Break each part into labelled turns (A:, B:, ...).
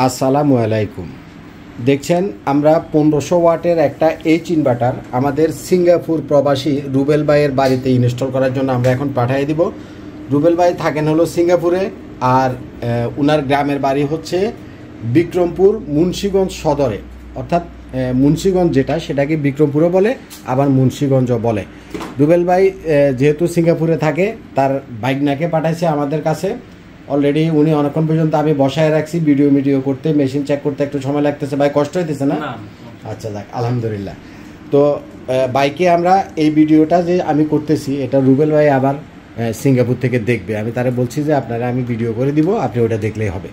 A: আসসালামু আলাইকুম। দেখছেন আমরা 1500 ওয়াটের একটা এইচ ইনভার্টার আমাদের সিঙ্গাপুর প্রবাসী রুবেল ভাইয়ের বাড়িতে ইনস্টল করার জন্য আমরা এখন পাঠিয়ে দিব। রুবেল ভাই থাকেন হলো সিঙ্গাপুরে, আর উনার গ্রামের বাড়ি হচ্ছে বিক্রমপুর মুন্সিগঞ্জ সদরে, অর্থাৎ মুন্সিগঞ্জ যেটা সেটাকে বিক্রমপুরও বলে, আবার মুন্সিগঞ্জও বলে। রুবেল ভাই যেহেতু সিঙ্গাপুরে থাকে, তার বাইকনাকে পাঠাইছে আমাদের কাছে। অলরেডি উনি অনেকক্ষণ পর্যন্ত আমি বসায় রাখছি ভিডিও করতে, মেশিন চেক করতে একটু সময় লাগতেছে। ভাই কষ্ট হইতেছে না? আচ্ছা, যাক আলহামদুলিল্লাহ। তো বাইকে আমরা এই ভিডিওটা যে আমি করতেছি, এটা রুবেল ভাই আবার সিঙ্গাপুর থেকে দেখবে। আমি তারা বলছি যে আপনারা আমি ভিডিও করে দিব, আপনি ওটা দেখলেই হবে।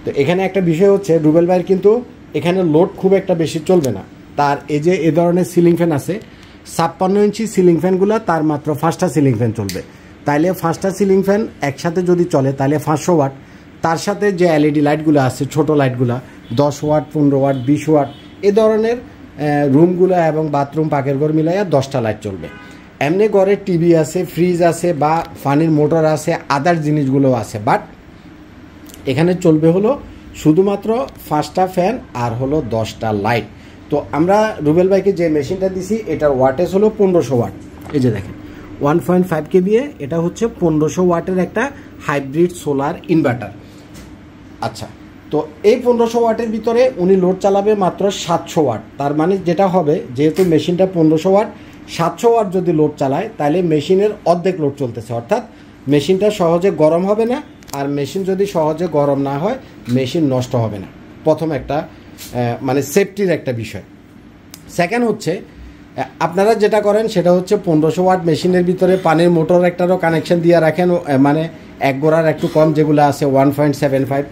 A: তো এখানে একটা বিষয় হচ্ছে, রুবেল ভাইয়ের কিন্তু এখানে লোড খুব একটা বেশি চলবে না। তার এই যে এ ধরনের সিলিং ফ্যান আছে 56 ইঞ্চি সিলিং ফ্যানগুলো, তার মাত্র 5টা সিলিং ফ্যান চলবে। তাইলে 5টা সিলিং ফ্যান একসাথে যদি চলে তাহলে 500 ওয়াট। তার সাথে যে এলইডি লাইটগুলো আছে, ছোট লাইটগুলো 10 ওয়াট, 15 ওয়াট, 20 ওয়াট, এ ধরনের রুমগুলো এবং বাথরুম পাকের ঘর মিলাইয়া 10টা লাইট চলবে। এমনি ঘরে টিভি আছে, ফ্রিজ আছে, বা পানির মোটর আছে, আদার জিনিসগুলো আছে, বাট এখানে চলবে হলো শুধুমাত্র 5টা ফ্যান আর হলো 10টা লাইট। তো আমরা রুবেল ভাইকে যে মেশিনটা দিছি, এটার ওয়াটেজ হলো 1500 ওয়াট। এই যে দেখেন 1.5 কেভিএ, এটা হচ্ছে 1500 ওয়াটের একটা হাইব্রিড সোলার ইনভার্টার। আচ্ছা, তো এই 1500 ওয়াটের ভিতরে উনি লোড চালাবে মাত্র 700 ওয়াট। তার মানে যেটা হবে, যেহেতু মেশিনটা 1500 ওয়াট, 700 ওয়াট যদি লোড চালায় তাহলে মেশিনের অর্ধেক লোড চলতেছে, অর্থাৎ মেশিনটা সহজে গরম হবে না। আর মেশিন যদি সহজে গরম না হয়, মেশিন নষ্ট হবে না। প্রথম একটা মানে সেফটির একটা বিষয়। সেকেন্ড হচ্ছে, আপনারা যেটা করেন সেটা হচ্ছে 1500 ওয়াট মেশিনের ভিতরে পানির মোটর একটারও কানেকশন দিয়ে রাখেন, মানে এক গোড়ার একটু কম যেগুলো আছে 1.75,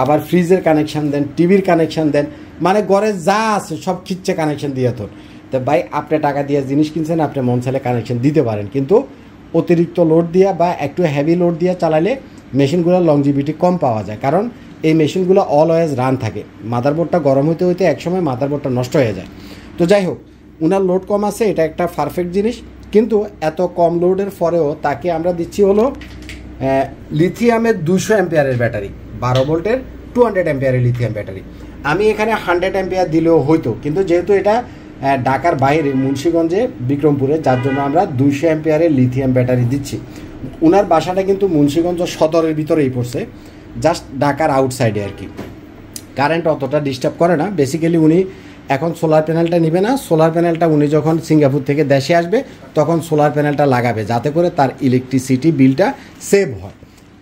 A: আবার ফ্রিজের কানেকশান দেন, টিভির কানেকশান দেন, মানে ঘরে যা আছে সব খিচ্ছে কানেকশন দিয়ে তোর। তো ভাই, আপনি টাকা দিয়ে জিনিস কিনছেন, আপনি মন চাইলে কানেকশন দিতে পারেন, কিন্তু অতিরিক্ত লোড দিয়া বা একটু হেভি লোড দিয়ে চালালে মেশিনগুলোর লংজিভিটি কম পাওয়া যায়, কারণ এই মেশিনগুলো অলওয়েজ রান থাকে। মাদারবোর্ডটা গরম হইতে হইতে একসময় মাদারবোর্ডটা নষ্ট হয়ে যায়। তো যাই হোক, উনার লোড কম আছে, এটা একটা পারফেক্ট জিনিস। কিন্তু এত কম লোডের পরেও তাকে আমরা দিচ্ছি হলো লিথিয়ামের 200 অ্যাম্পিয়ারের ব্যাটারি, 12 ভোল্টের 200 অ্যাম্পিয়ারের লিথিয়াম ব্যাটারি। আমি এখানে 100 অ্যাম্পিয়ার দিলেও হইতো, কিন্তু যেহেতু এটা ঢাকার বাইরে মুন্সিগঞ্জে বিক্রমপুরে, যার জন্য আমরা 200 অ্যাম্পিয়ারের লিথিয়াম ব্যাটারি দিচ্ছি। উনার বাসাটা কিন্তু মুন্সিগঞ্জ সদরের ভিতরেই পড়ছে, জাস্ট ঢাকার আউটসাইডে আর কি। কারেন্ট অতটা ডিস্টার্ব করে না। বেসিক্যালি উনি এখন সোলার প্যানেলটা নেবে না, সোলার প্যানেলটা উনি যখন সিঙ্গাপুর থেকে দেশে আসবে তখন সোলার প্যানেলটা লাগাবে, যাতে করে তার ইলেকট্রিসিটি বিলটা সেভ হয়।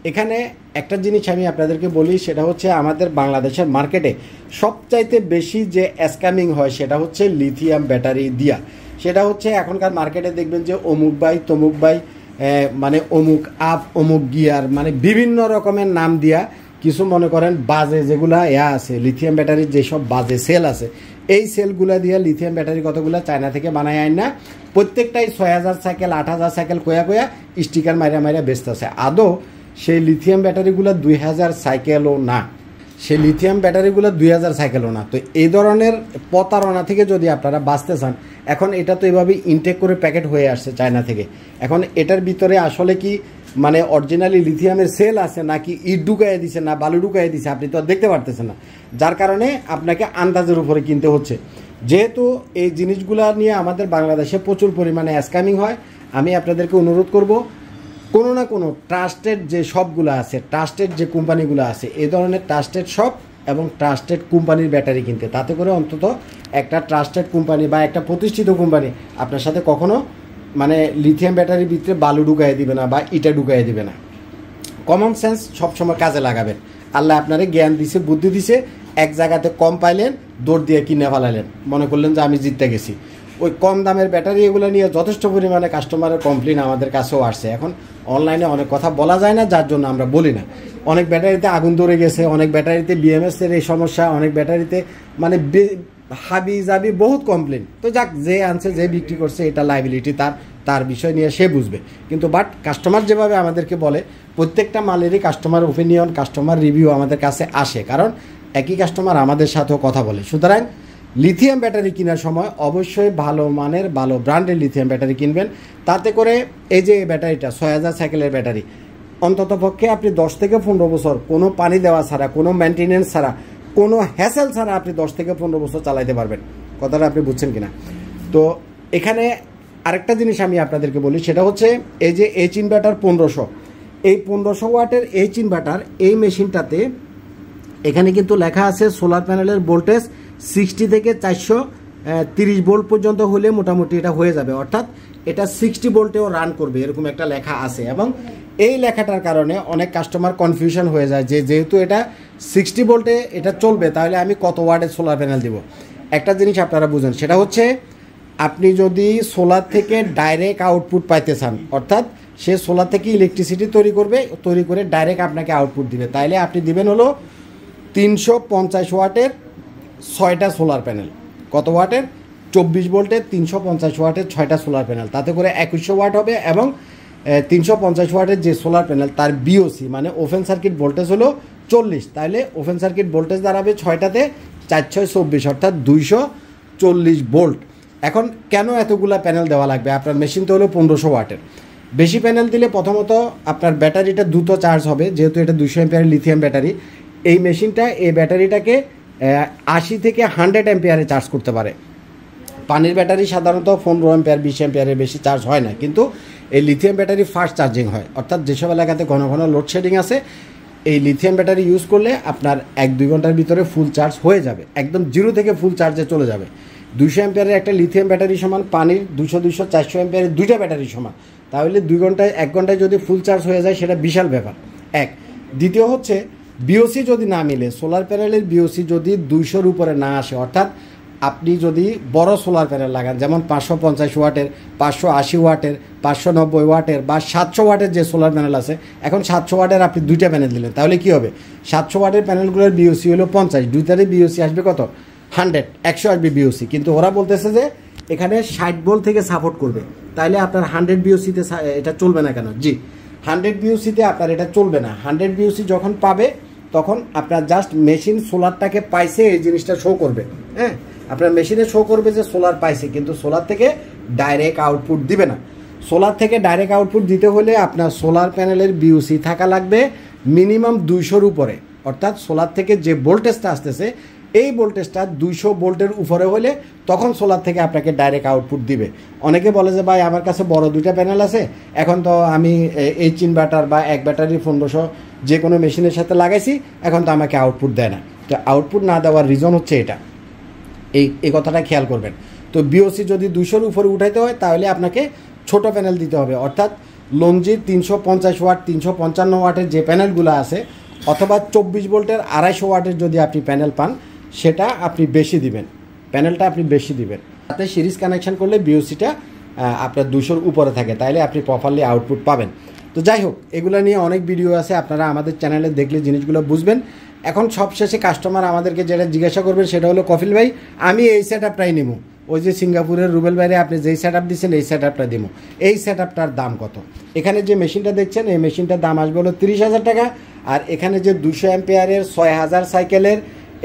A: এখানে একটা জিনিস আমি আপনাদেরকে বলি, সেটা হচ্ছে আমাদের বাংলাদেশের মার্কেটে সবচাইতে বেশি যে স্ক্যামিং হয় সেটা হচ্ছে লিথিয়াম ব্যাটারি দিয়া। সেটা হচ্ছে এখনকার মার্কেটে দেখবেন যে অমুক বাই তমুক বাই, মানে অমুক আপ, অমুক গিয়ার, মানে বিভিন্ন রকমের নাম দিয়া কিছু মনে করেন বাজে যেগুলা আছে লিথিয়াম ব্যাটারির, যেসব বাজে সেল আছে, এই সেলগুলা দিয়ে লিথিয়াম ব্যাটারি কতগুলা চায়না থেকে বানায় আইন না, প্রত্যেকটাই 6000 সাইকেল 8000 সাইকেল কয়া স্টিকার মাইরা বেচতেছে। আদৌ সেই লিথিয়াম ব্যাটারিগুলো 2000 সাইকেলও না, সেই লিথিয়াম ব্যাটারিগুলো 2000 সাইকেলও না। তো এই ধরনের প্রতারণা থেকে যদি আপনারা বাঁচতে চান, এখন এটা তো এইভাবে ইনটেক করে প্যাকেট হয়ে আসছে চায়না থেকে। এখন এটার ভিতরে আসলে কি মানে অরিজিনালি লিথিয়ামের সেল আছে, নাকি ইট ঢুকাইয়ে দিছে, না বালু ঢুকাইয়ে দিছে, আপনি তো আর দেখতে পারতেছেন না, যার কারণে আপনাকে আন্দাজের উপরে কিনতে হচ্ছে। যেহেতু এই জিনিসগুলো নিয়ে আমাদের বাংলাদেশে প্রচুর পরিমাণে স্ক্যামিং হয়, আমি আপনাদেরকে অনুরোধ করব, কোনো না কোনো ট্রাস্টেড যে শপগুলো আছে, ট্রাস্টেড যে কোম্পানিগুলো আছে, এই ধরনের ট্রাস্টেড শপ এবং ট্রাস্টেড কোম্পানির ব্যাটারি কিনতে। তাতে করে অন্তত একটা ট্রাস্টেড কোম্পানি বা একটা প্রতিষ্ঠিত কোম্পানি আপনার সাথে কখনো মানে লিথিয়াম ব্যাটারির ভিতরে বালু ঢুকাই দিবে না বা ইটা ঢুকাই দিবে না। কমন সেন্স সবসময় কাজে লাগাবেন। আল্লাহ আপনারে জ্ঞান দিছে, বুদ্ধি দিছে, এক জায়গাতে কম পাইলেন, দৌড় দিয়ে কিনে ফেলালেন, মনে করলেন যে আমি জিততে গেছি। ওই কম দামের ব্যাটারি এগুলো নিয়ে যথেষ্ট পরিমাণে কাস্টমারের কমপ্লেন আমাদের কাছেও আসছে। এখন অনলাইনে অনেক কথা বলা যায় না, যার জন্য আমরা বলি না। অনেক ব্যাটারিতে আগুন ধরে গেছে, অনেক ব্যাটারিতে বিএমএসের এই সমস্যা, অনেক ব্যাটারিতে মানে হাবি জাবি বহুত কমপ্লেন। তো যাক, যে আনছে, যে বিক্রি করছে, এটা লাইবিলিটি তার বিষয় নিয়ে সে বুঝবে। কিন্তু বাট কাস্টমার যেভাবে আমাদেরকে বলে, প্রত্যেকটা মালেরই কাস্টমার ওপিনিয়ন, কাস্টমার রিভিউ আমাদের কাছে আসে, কারণ একই কাস্টমার আমাদের সাথেও কথা বলে। সুতরাং লিথিয়াম ব্যাটারি কেনার সময় অবশ্যই ভালো মানের, ভালো ব্র্যান্ডের লিথিয়াম ব্যাটারি কিনবেন। তাতে করে এই যে ব্যাটারিটা 6000 সাইকেলের ব্যাটারি, অন্তত পক্ষে আপনি 10 থেকে 15 বছর কোনো পানি দেওয়া ছাড়া, কোনো মেনটেনেন্স ছাড়া কোনো হ্যাসেল ছাড়া আপনি 10 থেকে 15 বছর চালাইতে পারবেন। কথাটা আপনি বুঝছেন কিনা? তো এখানে আরেকটা জিনিস আমি আপনাদেরকে বলি, সেটা হচ্ছে এই যে এইচ ইনভার্টার 1500, এই 1500 ওয়াটের এইচ ইনভার্টার এই মেশিনটাতে এখানে কিন্তু লেখা আছে সোলার প্যানেলের ভোল্টেজ 60 থেকে 430 ভোল্ট পর্যন্ত হলে মোটামুটি এটা হয়ে যাবে, অর্থাৎ এটা 60 ভোল্টেও রান করবে, এরকম একটা লেখা আছে। এবং এই লেখাটার কারণে অনেক কাস্টমার কনফিউশন হয়ে যায় যে যেহেতু এটা 60 ভোল্টে এটা চলবে, তাহলে আমি কত ওয়াটের সোলার প্যানেল দিব। একটা জিনিস আপনারা বুঝেন, সেটা হচ্ছে আপনি যদি সোলার থেকে ডাইরেক্ট আউটপুট পাইতে চান, অর্থাৎ সে সোলার থেকে ইলেকট্রিসিটি তৈরি করে ডাইরেক্ট আপনাকে আউটপুট দিবে, তাইলে আপনি দিবেন হলো 350 ওয়াটের 6টা সোলার প্যানেল। কত ওয়াটের? 24 ভোল্টের 350 ওয়াটের 6টা সোলার প্যানেল, তাতে করে 2100 ওয়াট হবে। এবং 350 ওয়াটের যে সোলার প্যানেল তার বিওসি মানে ওপেন সার্কিট ভোল্টেজ হলো 40, তাহলে ওপেন সার্কিট ভোল্টেজ দাঁড়াবে 6টাতে 424, অর্থাৎ 240 ভোল্ট। এখন কেন এতগুলা প্যানেল দেওয়া লাগবে? আপনার মেশিন তো হলো 1500 ওয়াটের। বেশি প্যানেল দিলে প্রথমত আপনার ব্যাটারিটা দ্রুত চার্জ হবে, যেহেতু এটা 200 অ্যাম্পিয়ারের লিথিয়াম ব্যাটারি। এই মেশিনটা এই ব্যাটারিটাকে 80 থেকে 100 অ্যাম্পিয়ারে চার্জ করতে পারে। পানির ব্যাটারি সাধারণত 15 অ্যাম্পিয়ার 20 অ্যাম্পিয়ারের বেশি চার্জ হয় না, কিন্তু এই লিথিয়াম ব্যাটারি ফাস্ট চার্জিং হয়, অর্থাৎ যেসব এলাকাতে ঘন ঘন লোডশেডিং আছে এই লিথিয়াম ব্যাটারি ইউজ করলে আপনার 1-2 ঘন্টার ভিতরে ফুল চার্জ হয়ে যাবে, একদম 0 থেকে ফুল চার্জে চলে যাবে। 200 অ্যাম্পিয়ারের একটা লিথিয়াম ব্যাটারি সমান পানির 400 অ্যাম্পিয়ারের 2টা ব্যাটারি সমান, তাহলে 1 ঘন্টায় যদি ফুল চার্জ হয়ে যায় সেটা বিশাল ব্যাপার। এক। দ্বিতীয় হচ্ছে বিওসি যদি না মিলে, সোলার প্যানেলের বিওসি যদি 200-র উপরে না আসে, অর্থাৎ আপনি যদি বড় সোলার প্যানেল লাগান, যেমন 550 ওয়াটের, 580 ওয়াটের, 590 ওয়াটের বা 700 ওয়াটের যে সোলার প্যানেল আছে, এখন 700 ওয়াটের আপনি 2টা প্যানেল দিলেন, তাহলে কি হবে? 700 ওয়াটের প্যানেলগুলোর বিওসি হলো 50, 2টারই বিওসি আসবে কত? 100 আসবে বিওসি। কিন্তু ওরা বলতেছে যে এখানে 60 ভোল্ট থেকে সাপোর্ট করবে, তাহলে আপনার 100 বিওসিতে এটা চলবে না কেন? জি, 100 বিওসিতে আপনার এটা চলবে না। 100 বিওসি যখন পাবে তখন আপনার জাস্ট মেশিন সোলারটাকে পাইছে এই জিনিসটা শো করবে। হ্যাঁ, আপনার মেশিনে শো করবে যে সোলার পাইছে, কিন্তু সোলার থেকে ডাইরেক্ট আউটপুট দিবে না। সোলার থেকে ডাইরেক্ট আউটপুট দিতে হলে আপনার সোলার প্যানেলের বিওসি থাকা লাগবে মিনিমাম 200-র উপরে, অর্থাৎ সোলার থেকে যে ভোল্টেজটা আসতেছে এই ভোল্টেজটা 200 ভোল্টের উপরে হলে তখন সোলার থেকে আপনাকে ডাইরেক্ট আউটপুট দিবে। অনেকে বলে যে ভাই আমার কাছে বড় 2টা প্যানেল আছে, এখন তো আমি এইচ ইনভার্টার বা এক ব্যাটারি 1500 যে কোনো মেশিনের সাথে লাগাইছি, এখন তো আমাকে আউটপুট দেয় না। তো আউটপুট না দেওয়ার রিজন হচ্ছে এটা, এই কথাটা খেয়াল করবেন। তো বিওসি যদি 200-র উপরে উঠাইতে হয় তাহলে আপনাকে ছোট প্যানেল দিতে হবে, অর্থাৎ লঞ্জির 350 ওয়াট 355 ওয়াটের যে প্যানেলগুলো আছে, অথবা 24 ভোল্টের 250 ওয়াটের যদি আপনি প্যানেল পান সেটা আপনি বেশি দিবেন, প্যানেলটা আপনি বেশি দিবেন। তাতে সিরিজ কানেকশন করলে বিওসিটা আপনার 200-র উপরে থাকে, তাইলে আপনি প্রপারলি আউটপুট পাবেন। তো যাই হোক, এগুলো নিয়ে অনেক ভিডিও আছে, আপনারা আমাদের চ্যানেলে দেখলে জিনিসগুলো বুঝবেন। এখন সবশেষে কাস্টমার আমাদেরকে যেটা জিজ্ঞাসা করবেন সেটা হলো, কফিল ভাই আমি এই সেট আপটাই নেবো, ওই যে সিঙ্গাপুরের রুবেল বাইরে আপনি যেই সেট আপ দিচ্ছেন এই সেট আপটা দিব, এই সেট আপটার দাম কত? এখানে যে মেশিনটা দেখছেন এই মেশিনটার দাম আসবে হলো 30,000 টাকা। আর এখানে যে 200 অ্যাম্পিয়ারের 6000 সাইকেলের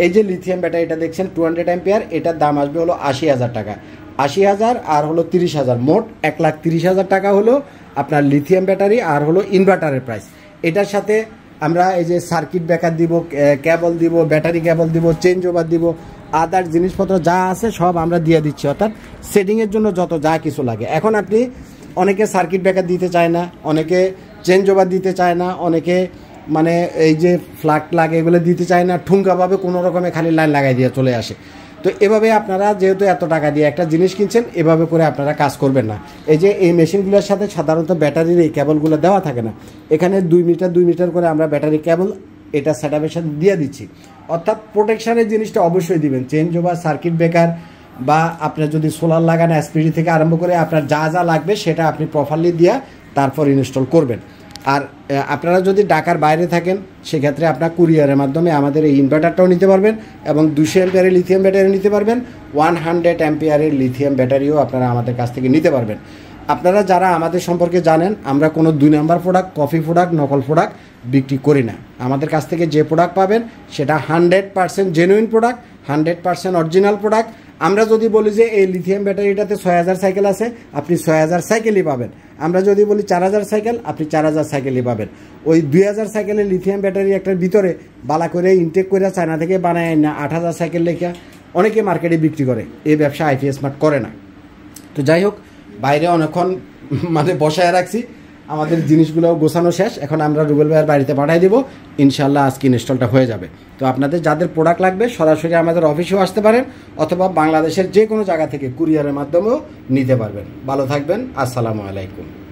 A: এই যে লিথিয়াম ব্যাটারিটা দেখছেন 200 অ্যাম্পিয়ার, এটার দাম আসবে হলো 80,000 টাকা। 80,000 আর হলো 30,000, মোট 1,30,000 টাকা হলো আপনার লিথিয়াম ব্যাটারি আর হলো ইনভার্টারের প্রাইস। এটার সাথে আমরা এই যে সার্কিট ব্রেকার দিব, কেবল দিব, ব্যাটারি কেবল দিব, চেঞ্জ ওভার দিব, আদার জিনিসপত্র যা আছে সব আমরা দিয়ে দিচ্ছি, অর্থাৎ সেটিংয়ের জন্য যত যা কিছু লাগে। এখন আপনি অনেকে সার্কিট ব্রেকার দিতে চায় না, অনেকে চেঞ্জ ওভার দিতে চায় না, অনেকে মানে এই যে ফ্ল্যাগ লাগে এগুলো দিতে চায় না, ঠুঙ্কাভাবে কোনো রকমে খালি লাইন লাগাই দিয়ে চলে আসে। তো এভাবে আপনারা যেহেতু এত টাকা দিয়ে একটা জিনিস কিনছেন, এভাবে করে আপনারা কাজ করবেন না। এই যে এই মেশিনগুলোর সাথে সাধারণত ব্যাটারির এই কেবলগুলো দেওয়া থাকে না, এখানে 2 মিটার করে আমরা ব্যাটারি কেবল এটা সেটআপের সাথে দিয়ে দিচ্ছি, অর্থাৎ প্রোটেকশানের জিনিসটা অবশ্যই দিবেন। চেঞ্জ ওভার, সার্কিট ব্রেকার বা আপনার যদি সোলার লাগান এসপিডি থেকে আরম্ভ করে আপনার যা যা লাগবে সেটা আপনি প্রপারলি দিয়ে তারপর ইনস্টল করবেন। আর আপনারা যদি ঢাকার বাইরে থাকেন সেক্ষেত্রে আপনার কুরিয়ারের মাধ্যমে আমাদের এই ইনভার্টারটাও নিতে পারবেন এবং 200 অ্যাম্পিয়ারের লিথিয়াম ব্যাটারি নিতে পারবেন, 100 অ্যাম্পিয়ারের লিথিয়াম ব্যাটারিও আপনারা আমাদের কাছ থেকে নিতে পারবেন। আপনারা যারা আমাদের সম্পর্কে জানেন, আমরা কোনো 2 নাম্বার প্রোডাক্ট, কপি প্রোডাক্ট, নকল প্রোডাক্ট বিক্রি করি না। আমাদের কাছ থেকে যে প্রোডাক্ট পাবেন সেটা 100% জেনুইন প্রোডাক্ট, 100% অরিজিনাল প্রোডাক্ট। আমরা যদি বলি যে এই লিথিয়াম ব্যাটারিটাতে 6000 সাইকেল আছে, আপনি 6000 সাইকেলই পাবেন। আমরা যদি বলি 4000 সাইকেল, আপনি 4000 সাইকেলই পাবেন। ওই 2000 সাইকেলের লিথিয়াম ব্যাটারি একটার ভিতরে বালা করে ইনটেক করে চায়না থেকে বানায় না 8000 সাইকেল লেখা অনেকে মার্কেটে বিক্রি করে। এই ব্যবসা আইপি স্মার্ট করে না। তো যাই হোক, বাইরে অনেকক্ষণ মানে বসায় রাখছি, আমাদের জিনিসগুলো গোছানো শেষ। এখন আমরা রুবেল ভাইয়ের বাড়িতে পাঠিয়ে দেবো, ইনশাল্লাহ আজকে ইনস্টলটা হয়ে যাবে। তো আপনাদের যাদের প্রোডাক্ট লাগবে সরাসরি আমাদের অফিসেও আসতে পারেন, অথবা বাংলাদেশের যে কোনো জায়গা থেকে কুরিয়ারের মাধ্যমেও নিতে পারবেন। ভালো থাকবেন, আসসালামু আলাইকুম।